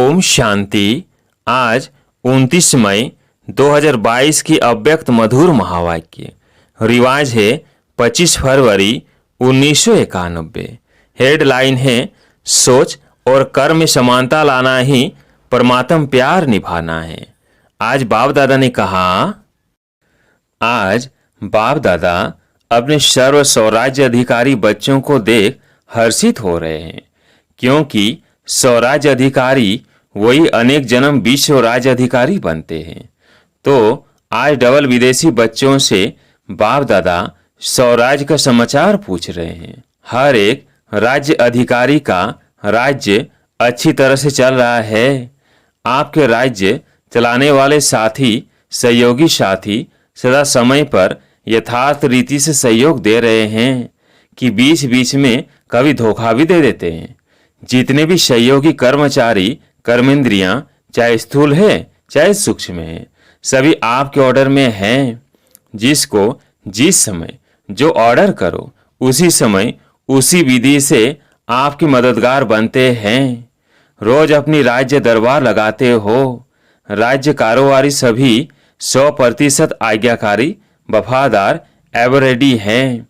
ओम शांति। आज 29 मई 2022 की अव्यक्त मधुर महावाक्य। रिवाज है 25 फरवरी 1991। हेडलाइन है सोच और कर्म में समानता लाना ही परमात्म प्यार निभाना है। आज बाप दादा ने कहा, आज बाप दादा अपने सर्व स्वराज्य अधिकारी बच्चों को देख हर्षित हो रहे हैं, क्योंकि स्वराज्य अधिकारी वही अनेक जन्म विश्व राज्य अधिकारी बनते हैं। तो आज डबल विदेशी बच्चों से बाप दादा स्वराज्य का समाचार पूछ रहे हैं। हर एक राज्य अधिकारी का राज्य अच्छी तरह से चल रहा है। आपके राज्य चलाने वाले साथी, सहयोगी साथी सदा समय पर यथार्थ रीति से सहयोग दे रहे हैं कि बीच बीच में कभी धोखा भी दे देते हैं। जितने भी सहयोगी कर्मचारी, कर्मेंद्रियां, चाहे स्थूल है चाहे सूक्ष्म है, सभी आपके ऑर्डर में हैं। जिसको जिस समय जो ऑर्डर करो, उसी समय उसी विधि से आपके मददगार बनते हैं। रोज अपनी राज्य दरबार लगाते हो। राज्य कारोबारी सभी 100% आज्ञाकारी, वफादार, एवर रेडी हैं।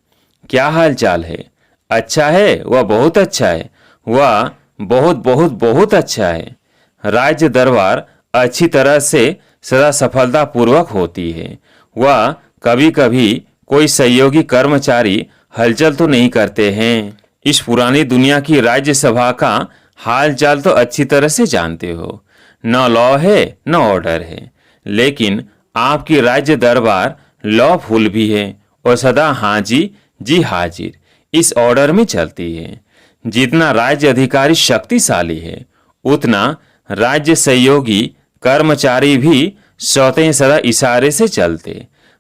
क्या हाल चाल है? अच्छा है? वह बहुत अच्छा है। वह बहुत बहुत बहुत अच्छा है। राज्य दरबार अच्छी तरह से सदा सफलता पूर्वक होती है। वह कभी कभी कोई सहयोगी कर्मचारी हलचल तो नहीं करते हैं। इस पुरानी दुनिया की राज्य सभा का हाल चाल तो अच्छी तरह से जानते हो। न लॉ है न ऑर्डर है, लेकिन आपकी राज्य दरबार लॉफुल भी है और सदा हाँ जी हाजिर इस ऑर्डर में चलती है। जितना राज्य अधिकारी शक्तिशाली है, उतना राज्य सहयोगी कर्मचारी भी स्वतः सदा इशारे से चलते।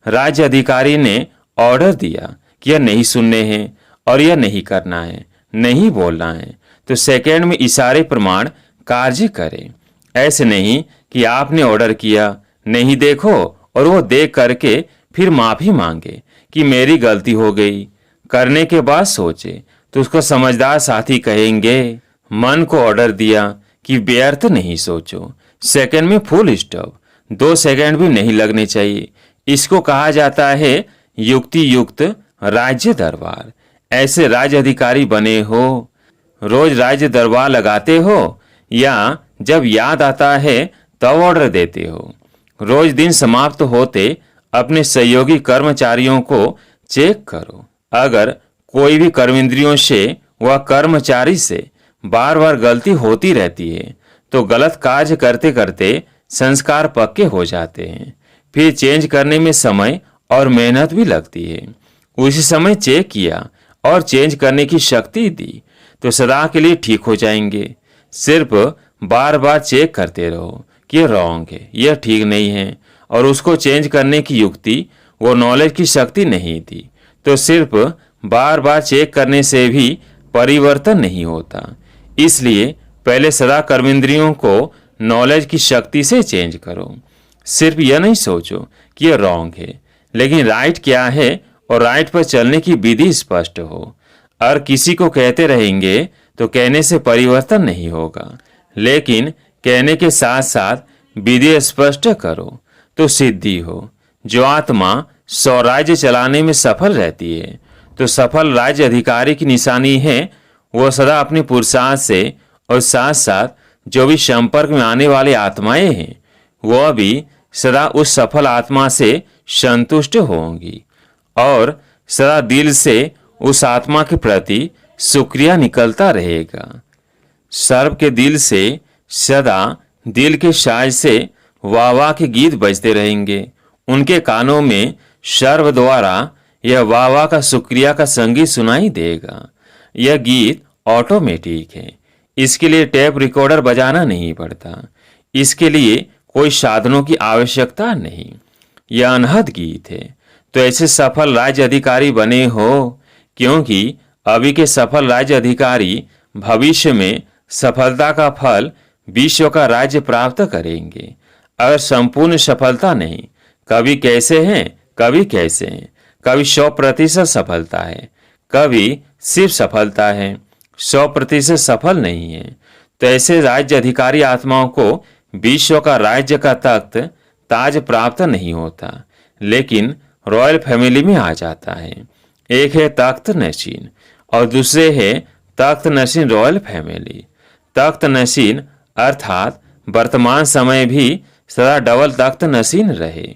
राज्य अधिकारी ने ऑर्डर दिया कि यह नहीं सुनने हैं और यह नहीं करना है, नहीं बोलना है, तो सेकंड में इशारे प्रमाण कार्य करें। ऐसे नहीं कि आपने ऑर्डर किया, नहीं देखो और वो देख करके फिर माफी मांगे कि मेरी गलती हो गई। करने के बाद सोचे तो उसको समझदार साथी कहेंगे। मन को ऑर्डर दिया कि व्यर्थ नहीं सोचो, सेकंड में फुल स्टॉप, 2 सेकंड भी नहीं लगने चाहिए। इसको कहा जाता है युक्ति युक्त राज्य दरबार। ऐसे राज्य अधिकारी बने हो। रोज राज्य दरबार लगाते हो या जब याद आता है तब ऑर्डर देते हो। रोज दिन समाप्त होते अपने सहयोगी कर्मचारियों को चेक करो। अगर कोई भी कर्मेंद्रियों से व कर्मचारी से बार बार गलती होती रहती है, तो गलत कार्य करते करते संस्कार पक्के हो जाते हैं। फिर चेंज करने में समय और मेहनत भी लगती है। उसी समय चेक किया और चेंज करने की शक्ति दी तो सदा के लिए ठीक हो जाएंगे। सिर्फ बार बार चेक करते रहो कि यह रॉन्ग है, यह ठीक नहीं है, और उसको चेंज करने की युक्ति वो नॉलेज की शक्ति नहीं दी, तो सिर्फ बार बार चेक करने से भी परिवर्तन नहीं होता। इसलिए पहले सदा कर्मेंद्रियों को नॉलेज की शक्ति से चेंज करो। सिर्फ यह नहीं सोचो कि यह रॉन्ग है, लेकिन राइट क्या है और राइट पर चलने की विधि स्पष्ट हो। और किसी को कहते रहेंगे तो कहने से परिवर्तन नहीं होगा, लेकिन कहने के साथ साथ विधि स्पष्ट करो तो सिद्धि हो। जो आत्मा स्वराज्य चलाने में सफल रहती है, तो सफल राज्य अधिकारी की निशानी है वो सदा अपने पुरुषार्थ से और साथ साथ जो भी संपर्क में आने वाले आत्माएं हैं, वह भी सदा उस सफल आत्मा से संतुष्ट होंगी और सदा दिल से उस आत्मा के प्रति शुक्रिया निकलता रहेगा। सर्व के दिल से सदा दिल के साज से वाह वाह के गीत बजते रहेंगे। उनके कानों में सर्व द्वारा यह वाह वाह का शुक्रिया का संगीत सुनाई देगा। यह गीत ऑटोमेटिक है। इसके लिए टेप रिकॉर्डर बजाना नहीं पड़ता। इसके लिए कोई साधनों की आवश्यकता नहीं। यह अनहद गीत है। तो ऐसे सफल राज्य अधिकारी बने हो, क्योंकि अभी के सफल राज्य अधिकारी भविष्य में सफलता का फल विश्व का राज्य प्राप्त करेंगे। अगर संपूर्ण सफलता नहीं, कभी कैसे हैं कभी कैसे हैं, कभी 100% सफलता है, कभी सिर्फ सफलता है, 100% सफल नहीं है, तो ऐसे राज्य अधिकारी आत्माओं को विश्व का राज्य का तख्त ताज प्राप्त नहीं होता, लेकिन रॉयल फैमिली में आ जाता है। एक है तख्त नशीन और दूसरे है तख्त नशीन रॉयल फैमिली। तख्त नशीन अर्थात वर्तमान समय भी सदा डबल तख्त नशीन रहे।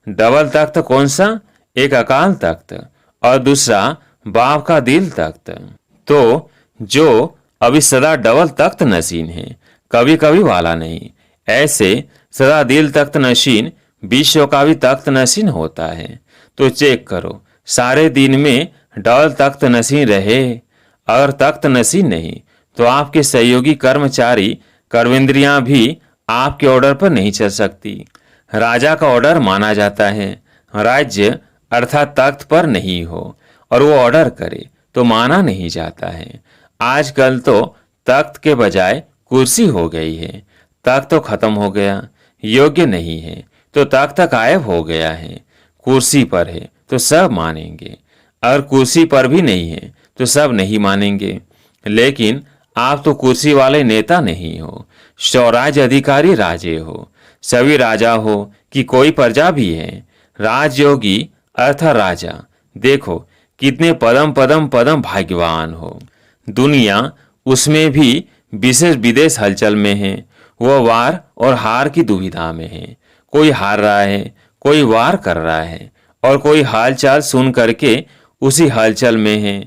डबल तख्त कौन सा? एक अकाल तख्त और दूसरा बाप का दिल तख्त। तो जो अभी सदा डबल तख्त नशीन है, कभी कभी वाला नहीं, ऐसे सदा दिल तख्त नशीन विश्व का भी तख्त नशीन होता है। तो चेक करो, सारे दिन में डबल तख्त नशीन रहे। अगर तख्त नशीन नहीं तो आपके सहयोगी कर्मचारी कर्मेंद्रियां भी आपके ऑर्डर पर नहीं चल सकती। राजा का ऑर्डर माना जाता है, राज्य अर्थात तख्त पर नहीं हो और वो ऑर्डर करे तो माना नहीं जाता है। आजकल तो तख्त के बजाय कुर्सी हो गई है। तख्त तो खत्म हो गया, योग्य नहीं है तो तख्त गायब हो गया है। कुर्सी पर है तो सब मानेंगे, अगर कुर्सी पर भी नहीं है तो सब नहीं मानेंगे। लेकिन आप तो कुर्सी वाले नेता नहीं हो, स्वराज अधिकारी राजे हो। सभी राजा हो कि कोई प्रजा भी है, राजयोगी अर्थात राजा। देखो कितने पदम पदम पदम भाग्यवान हो। दुनिया उसमें भी विशेष विदेश हलचल में है। वह वार और हार की दुविधा में है। कोई हार रहा है, कोई वार कर रहा है और कोई हालचाल सुन करके उसी हलचल में है।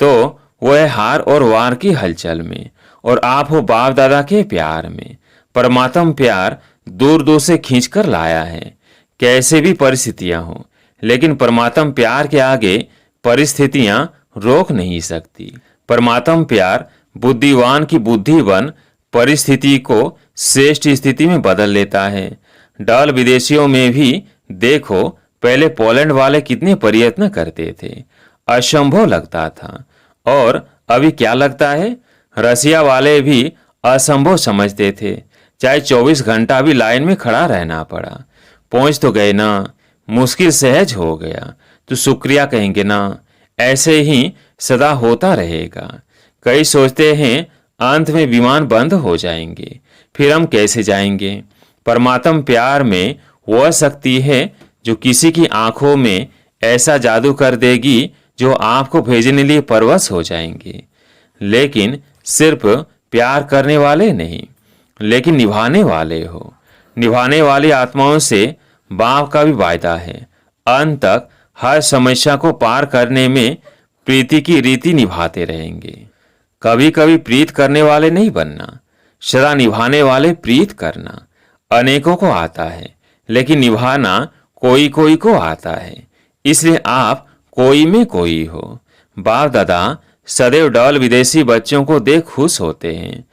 तो वह हार और वार की हलचल में और आप हो बाप दादा के प्यार में। परमात्म प्यार दूर दूर से खींच कर लाया है। कैसे भी परिस्थितियां हो, लेकिन परमात्म प्यार के आगे परिस्थितियां रोक नहीं सकती। परमात्म प्यार बुद्धिवान की बुद्धि बन परिस्थिति को श्रेष्ठ स्थिति में बदल लेता है। डबल विदेशियों में भी देखो, पहले पोलैंड वाले कितने प्रयत्न करते थे, असंभव लगता था। और अभी क्या लगता है? रसिया वाले भी असंभव समझते थे, चाहे 24 घंटा भी लाइन में खड़ा रहना पड़ा। पहुंच तो गए ना, मुश्किल सहज हो गया तो शुक्रिया कहेंगे ना। ऐसे ही सदा होता रहेगा। कई सोचते हैं अंत में विमान बंद हो जाएंगे, फिर हम कैसे जाएंगे? परमात्म प्यार में वह शक्ति है जो किसी की आंखों में ऐसा जादू कर देगी जो आपको भेजने लिए परवश हो जाएंगे। लेकिन सिर्फ प्यार करने वाले नहीं, लेकिन निभाने वाले हो। निभाने वाली आत्माओं से बाप का भी वायदा है, अंत तक हर समस्या को पार करने में प्रीति की रीति निभाते रहेंगे। कभी कभी प्रीत करने वाले नहीं बनना, सदा निभाने वाले प्रीत करना। अनेकों को आता है, लेकिन निभाना कोई कोई को आता है। इसलिए आप कोई में कोई हो। बाप दादा सदैव डबल विदेशी बच्चों को देख खुश होते हैं,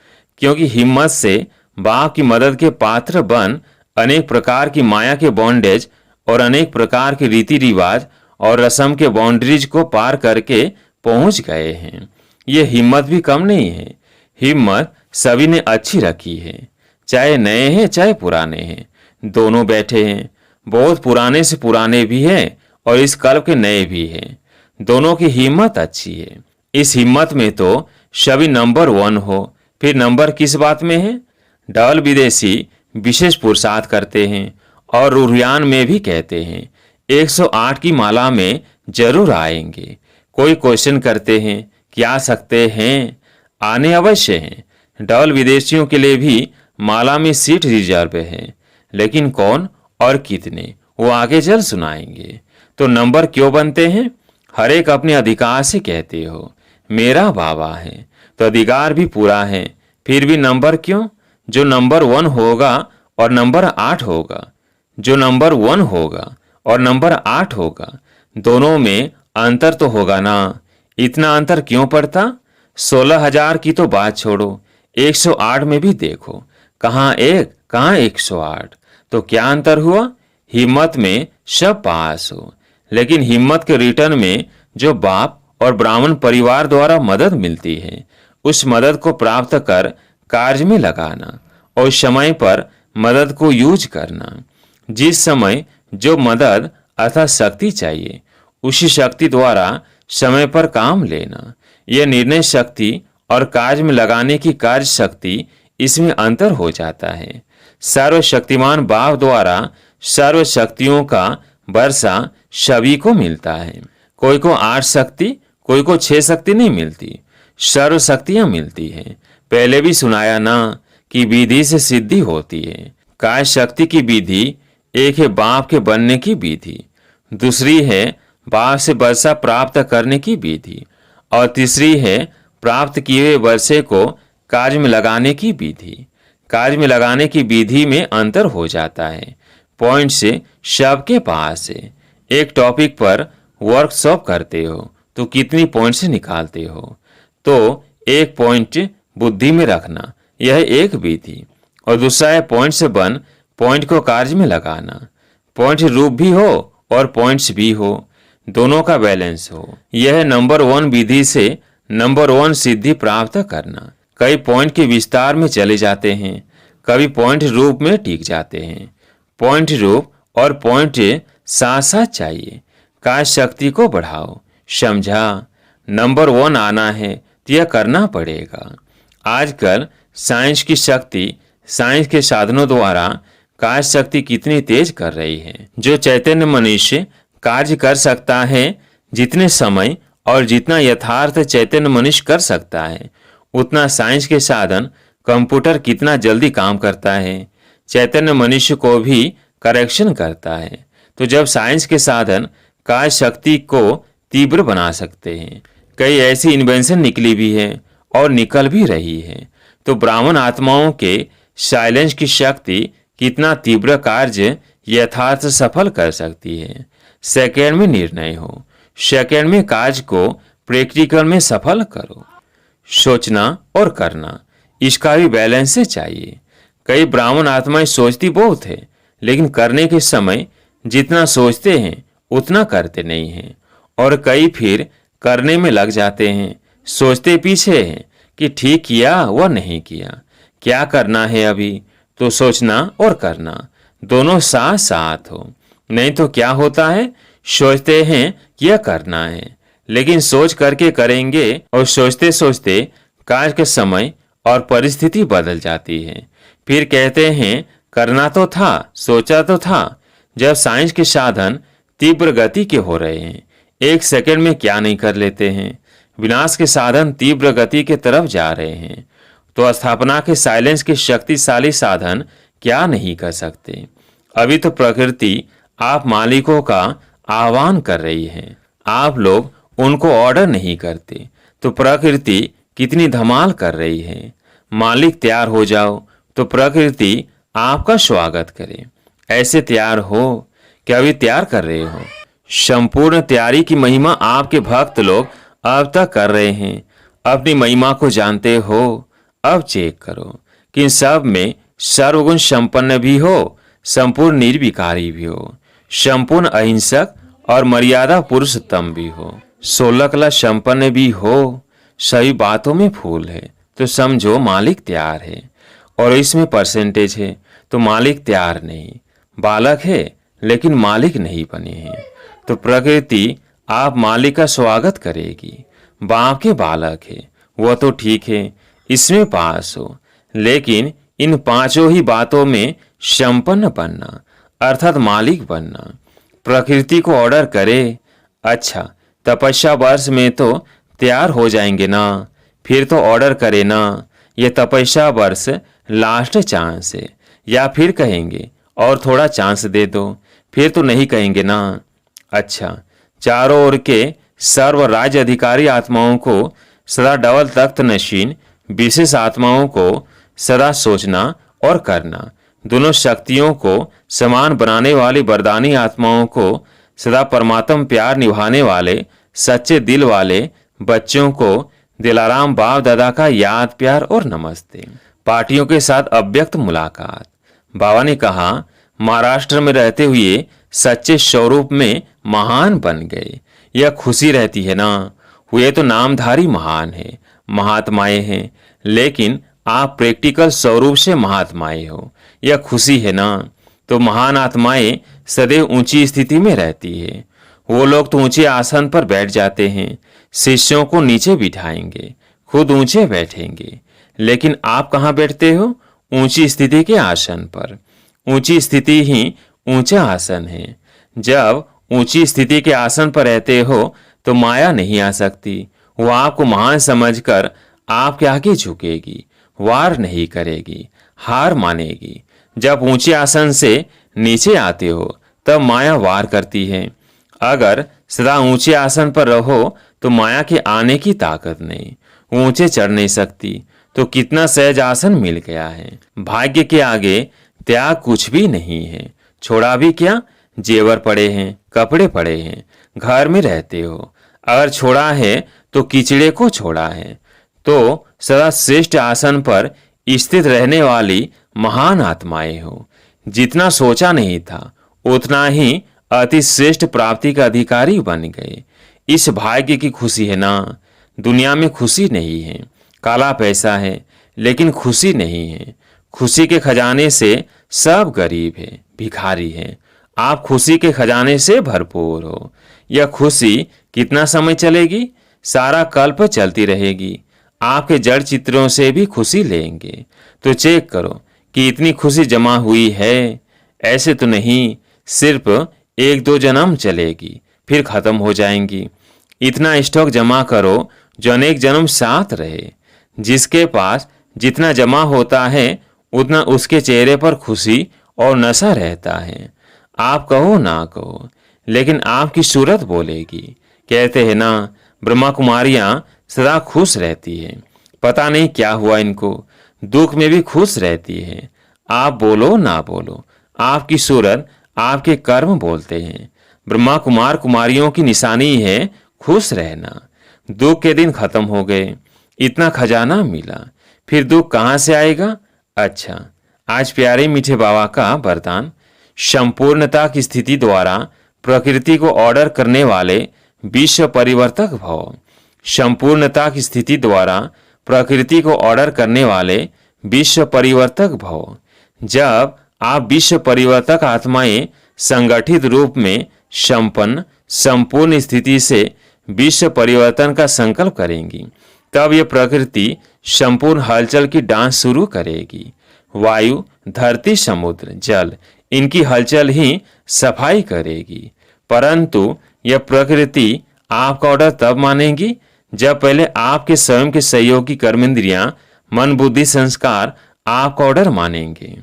क्योंकि हिम्मत से बाप की मदद के पात्र बन अनेक प्रकार की माया के बॉन्डेज और अनेक प्रकार के रीति रिवाज और रस्म के बाउंड्रीज को पार करके पहुंच गए हैं। ये हिम्मत भी कम नहीं है। हिम्मत सभी ने अच्छी रखी है, चाहे नए हैं चाहे पुराने हैं, दोनों बैठे हैं। बहुत पुराने से पुराने भी हैं और इस कल्प के नए भी हैं। दोनों की हिम्मत अच्छी है। इस हिम्मत में तो सभी नंबर 1 हो। फिर नंबर किस बात में है? डबल विदेशी विशेष पुरुषार्थ करते हैं और रुहियान में भी कहते हैं 108 की माला में जरूर आएंगे। कोई क्वेश्चन करते हैं कि आ सकते हैं? आने अवश्य हैं। डबल विदेशियों के लिए भी माला में सीट रिजर्व है, लेकिन कौन और कितने वो आगे चल सुनाएंगे। तो नंबर क्यों बनते हैं? हर एक अपने अधिकार से कहते हो मेरा बाबा है, तो अधिकार भी पूरा है, फिर भी नंबर क्यों? जो नंबर 1 होगा और नंबर 8 होगा, जो नंबर 1 होगा और नंबर 8 होगा, दोनों में अंतर तो होगा ना। इतना अंतर क्यों पड़ता? 16,000 की तो बात छोड़ो, 108 में भी देखो, कहाँ 1 कहाँ 108। तो क्या अंतर हुआ? हिम्मत में सब पास हो, लेकिन हिम्मत के रिटर्न में जो बाप और ब्राह्मण परिवार द्वारा मदद मिलती है, उस मदद को प्राप्त कर कार्य में लगाना और समय पर मदद को यूज करना। जिस समय जो मदद अर्थात शक्ति चाहिए, उसी शक्ति द्वारा समय पर काम लेना। यह निर्णय शक्ति और कार्य में लगाने की कार्य शक्ति इसमें अंतर हो जाता है। सर्वशक्तिमान बाप द्वारा सर्व शक्तियों का वर्षा सभी को मिलता है। कोई को 8 शक्ति, कोई को 6 शक्ति नहीं मिलती, सर्व शक्तियां मिलती हैं। पहले भी सुनाया ना कि विधि से सिद्धि होती है। काय शक्ति की विधि एक है बाप के बनने की विधि, दूसरी है बाप से वर्षा प्राप्त करने की विधि, और तीसरी है प्राप्त किए हुए वर्षे को कार्य में लगाने की विधि। कार्य में लगाने की विधि में अंतर हो जाता है। पॉइंट से सबके पास है। एक टॉपिक पर वर्कशॉप करते हो तो कितनी पॉइंट से निकालते हो, तो एक पॉइंट बुद्धि में रखना, यह एक विधि, और दूसरा है पॉइंट से बन पॉइंट को कार्य में लगाना। पॉइंट रूप भी हो और पॉइंट्स भी हो, दोनों का बैलेंस हो। यह नंबर 1 विधि से नंबर 1 सिद्धि प्राप्त करना। कई पॉइंट के विस्तार में चले जाते हैं, कभी पॉइंट रूप में टिक जाते हैं। पॉइंट रूप और पॉइंट साथ साथ चाहिए। काय शक्ति को बढ़ाओ, समझा? नंबर 1 आना है तो यह करना पड़ेगा। आजकल साइंस की शक्ति, साइंस के साधनों द्वारा काय शक्ति कितनी तेज कर रही है। जो चैतन्य मनुष्य कार्य कर सकता है, जितने समय और जितना यथार्थ चैतन्य मनुष्य कर सकता है, उतना साइंस के साधन कंप्यूटर कितना जल्दी काम करता है। चैतन्य मनुष्य को भी करेक्शन करता है। तो जब साइंस के साधन काय शक्ति को तीव्र बना सकते हैं, कई ऐसी इन्वेंशन निकली भी है और निकल भी रही है, तो ब्राह्मण आत्माओं के साइलेंस की शक्ति कितना तीव्र कार्य यथार्थ सफल कर सकती है। सेकेंड में निर्णय हो, सेकेंड में कार्य को प्रैक्टिकल में सफल करो। सोचना और करना, इसका भी बैलेंस से चाहिए। कई ब्राह्मण आत्माएं सोचती बहुत है, लेकिन करने के समय जितना सोचते हैं उतना करते नहीं हैं, और कई फिर करने में लग जाते हैं, सोचते पीछे हैं कि ठीक किया व नहीं किया। क्या करना है अभी, तो सोचना और करना दोनों साथ साथ हो। नहीं तो क्या होता है, सोचते हैं कि यह करना है, लेकिन सोच करके करेंगे और सोचते सोचते कार्य के समय और परिस्थिति बदल जाती है। फिर कहते हैं करना तो था, सोचा तो था। जब साइंस के साधन तीव्र गति के हो रहे हैं, 1 सेकंड में क्या नहीं कर लेते हैं। विनाश के साधन तीव्र गति के तरफ जा रहे हैं, तो स्थापना के साइलेंस के शक्तिशाली साधन क्या नहीं कर सकते। अभी तो प्रकृति आप मालिकों का आह्वान कर रही है, आप लोग उनको ऑर्डर नहीं करते, तो प्रकृति कितनी धमाल कर रही है। मालिक तैयार हो जाओ तो प्रकृति आपका स्वागत करे। ऐसे तैयार हो कि अभी तैयार कर रहे हो। संपूर्ण तैयारी की महिमा आपके भक्त लोग अब तक कर रहे हैं। अपनी महिमा को जानते हो, अब चेक करो कि इन सब में सर्वगुण संपन्न भी हो, संपूर्ण निर्विकारी भी हो, संपूर्ण अहिंसक और मर्यादा पुरुषोत्तम भी हो, 16 कला संपन्न भी हो, सभी बातों में फूल है, तो समझो मालिक तैयार है। और इसमें परसेंटेज है तो मालिक तैयार नहीं, बालक है लेकिन मालिक नहीं बने हैं, तो प्रकृति आप मालिक का स्वागत करेगी। बाप के बालक है वह तो ठीक है, इसमें पास हो, लेकिन इन 5 ही बातों में संपन्न बनना, अर्थात मालिक बनना। प्रकृति को ऑर्डर करे, अच्छा तपस्या वर्ष में तो तैयार हो जाएंगे ना, फिर तो ऑर्डर करे ना, ये तपस्या वर्ष लास्ट चांस है, या फिर कहेंगे और थोड़ा चांस दे दो, फिर तो नहीं कहेंगे ना। अच्छा, चारों ओर के सर्व राज्य अधिकारी आत्माओं को सदा डबल तख्त नशीन विशेष आत्माओं को सदा सोचना और करना, दोनों शक्तियों को समान बनाने वाली वरदानी आत्माओं को सदा परमात्म प्यार निभाने वाले सच्चे दिल वाले बच्चों को दिलाराम बाप दादा का याद प्यार और नमस्ते। पार्टियों के साथ अव्यक्त मुलाकात। बाबा ने कहा महाराष्ट्र में रहते हुए सच्चे स्वरूप में महान बन गए, यह खुशी रहती है ना। हुए तो नामधारी महान है, महात्माएं हैं, लेकिन आप प्रैक्टिकल स्वरूप से महात्माएं हो, यह खुशी है ना। तो महान आत्माएं सदैव ऊंची स्थिति में रहती है। वो लोग तो ऊंचे आसन पर बैठ जाते हैं, शिष्यों को नीचे बिठाएंगे, खुद ऊंचे बैठेंगे, लेकिन आप कहाँ बैठते हो? ऊंची स्थिति के आसन पर। ऊंची स्थिति ही ऊंचा आसन है। जब ऊंची स्थिति के आसन पर रहते हो तो माया नहीं आ सकती। वो आपको महान समझकर आपके आगे झुकेगी, वार नहीं करेगी, हार मानेगी। जब ऊंचे आसन से नीचे आते हो तब माया वार करती है। अगर सदा ऊंचे आसन पर रहो तो माया के आने की ताकत नहीं, ऊंचे चढ़ नहीं सकती। तो कितना सहज आसन मिल गया है। भाग्य के आगे त्याग कुछ भी नहीं है। छोड़ा भी क्या? जेवर पड़े हैं, कपड़े पड़े हैं, घर में रहते हो। अगर छोड़ा है तो कीचड़े को छोड़ा है। तो सदा श्रेष्ठ आसन पर स्थित रहने वाली महान आत्माएं हो। जितना सोचा नहीं था उतना ही अति श्रेष्ठ प्राप्ति का अधिकारी बन गए। इस भाग्य की खुशी है ना। दुनिया में खुशी नहीं है, काला पैसा है, लेकिन खुशी नहीं है। खुशी के खजाने से सब गरीब है, भिखारी है। आप खुशी के खजाने से भरपूर हो। यह खुशी कितना समय चलेगी? सारा कल्प चलती रहेगी। आपके जड़ चित्रों से भी खुशी लेंगे। तो चेक करो कि इतनी खुशी जमा हुई है। ऐसे तो नहीं, सिर्फ 1-2 जन्म चलेगी, फिर खत्म हो जाएंगी। इतना स्टॉक जमा करो जो अनेक जन्म साथ रहे। जिसके पास जितना जमा होता है उतना उसके चेहरे पर खुशी और नशा रहता है। आप कहो ना कहो, लेकिन आपकी सूरत बोलेगी। कहते हैं ना, ब्रह्मा कुमारियां सदा खुश रहती है। पता नहीं क्या हुआ इनको, दुख में भी खुश रहती है। आप बोलो ना बोलो, आपकी सूरत, आपके कर्म बोलते हैं। ब्रह्मा कुमार कुमारियों की निशानी है खुश रहना। दुख के दिन खत्म हो गए, इतना खजाना मिला, फिर दुख कहाँ से आएगा? अच्छा, आज प्यारे मीठे बाबा का वरदान। संपूर्णता की स्थिति द्वारा प्रकृति को ऑर्डर करने वाले विश्व परिवर्तक भव। संपूर्णता की स्थिति द्वारा प्रकृति को ऑर्डर करने वाले विश्व परिवर्तक भव। जब आप विश्व परिवर्तक आत्माएं संगठित रूप में संपन्न संपूर्ण स्थिति से विश्व परिवर्तन का संकल्प करेंगी, तब यह प्रकृति संपूर्ण हलचल की डांस शुरू करेगी। वायु, धरती, समुद्र, जल, इनकी हलचल ही सफाई करेगी। परंतु यह प्रकृति आपका ऑर्डर तब मानेगी जब पहले आपके स्वयं के सहयोगी कर्मेंद्रियां, मन, बुद्धि, संस्कार आपका ऑर्डर मानेंगे।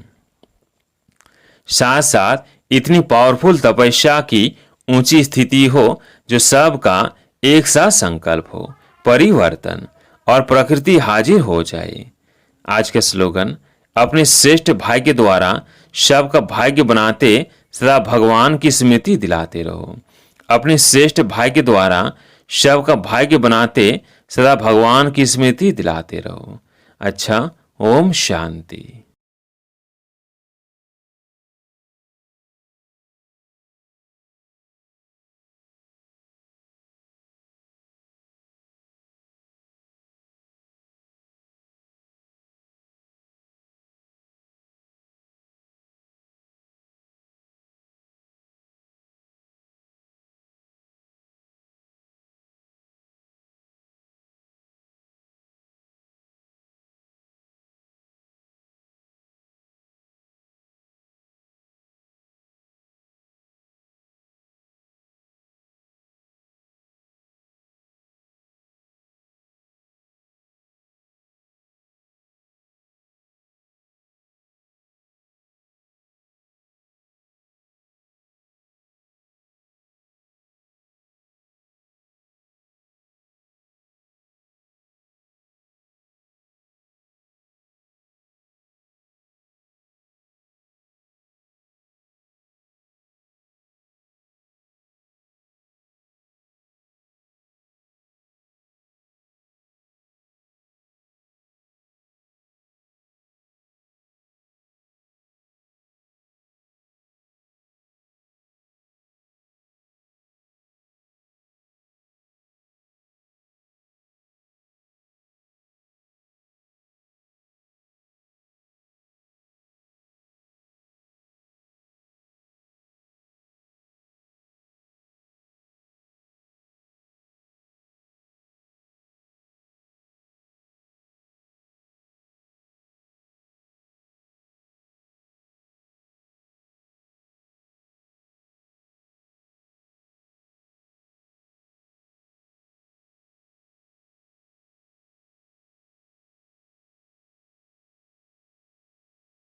साथ साथ इतनी पावरफुल तपस्या की ऊंची स्थिति हो जो सबका एक साथ संकल्प हो, परिवर्तन, और प्रकृति हाजिर हो जाए। आज का स्लोगन, अपने श्रेष्ठ भाग्य द्वारा सबका भाग्य बनाते सदा भगवान की स्मृति दिलाते रहो। अपने श्रेष्ठ भाग्य द्वारा सबका भाग्य बनाते सदा भगवान की स्मृति दिलाते रहो। अच्छा, ओम शांति।